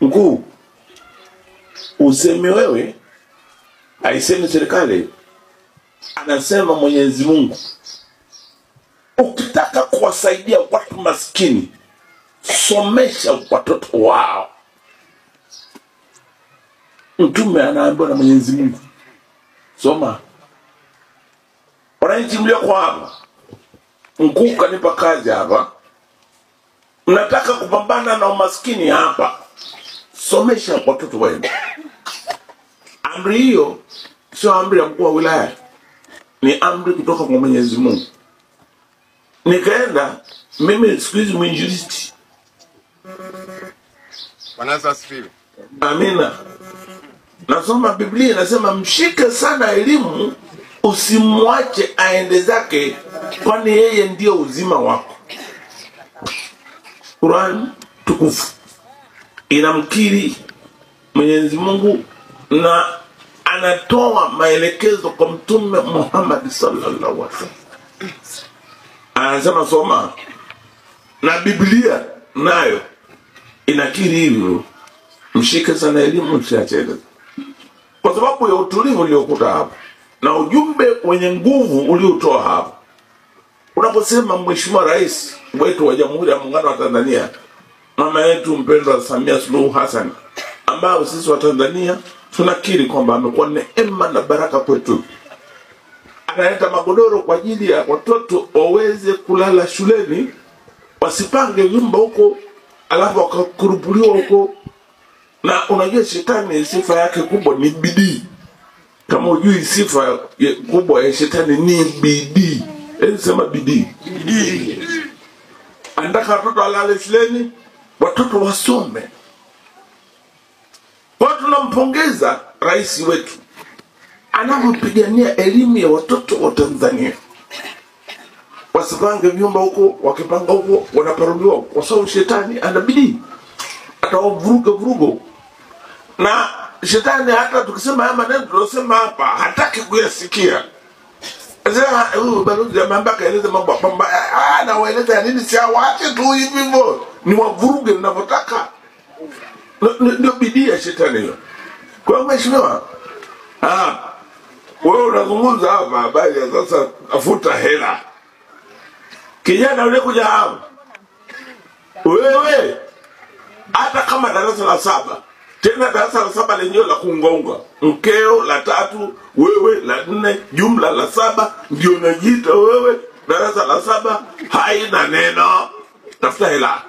Mkuu, useme wewe, haisemi serikali, anasema Mwenyezi Mungu. Ukitaka kuwasaidia watu maskini, somesha watoto wao. Mtume anaambiwa na Mwenyezi Mungu, soma. Wananchi mlioko hapa, mkuu kanipa kazi hapa, mnataka kupambana na umaskini hapa, somesha watoto wenu. Amri hiyo sio amri ya mkuu wa wilaya, ni amri kutoka kwa Mwenyezi Mungu. Nikaenda mimi siku hizi mwinjilisti. Bwana asifiwe. Amina. Nasoma Biblia inasema mshike sana elimu, usimwache aende zake, kwani yeye ndio uzima wako. Qur'an tukufu inamkiri Mwenyezi Mungu na anatoa maelekezo kwa Mtume Muhammad sallallahu alaihi wasallam. Anasema soma, na Biblia nayo inakiri hivyo, mshike sana elimu, usiache. Kwa sababu ya utulivu uliokuta hapa na ujumbe wenye nguvu uliotoa hapa, unaposema Mheshimiwa Rais wetu wa Jamhuri ya Muungano wa Tanzania, mama yetu mpendwa Samia Suluhu Hassan, ambao sisi wa Tanzania tunakiri kwamba amekuwa neema na baraka kwetu. Analeta magodoro kwa ajili ya watoto waweze kulala shuleni, wasipange nyumba huko alafu wakakurupuliwa huko. Na unajua shetani sifa yake kubwa ni bidii. Kama ujui sifa kubwa ya shetani ni bidii. Sema bidii. Anataka watoto walale shuleni, watoto wasome. Kwa tunampongeza rais wetu anapopigania elimu ya watoto wa Tanzania. Wasipange nyumba huko, wakipanga huko wanaparuliwa, kwa sababu shetani ana bidii. Atawavuruga. Na shetani hata tukisema haya maneno tunasema hapa hataki kuyasikia. Sasa huyu balozi ya mambo kaeleza mambo kwamba anawaeleza nini, si awache tu hivi hivyo, ni wavuruge ninavyotaka. Ndio bidii ya shetani hiyo. Kwa hiyo mheshimiwa, wewe unazungumza hapa habari ya sasa afuta hela. Kijana yule kuja hapa, wewe hata kama darasa la 7, tena darasa la 7 lenyewe la kuungaunga, mkeo la 3, wewe la 4, jumla la 7, ndio unajiita wewe darasa la 7, haina neno. Tafuta hela.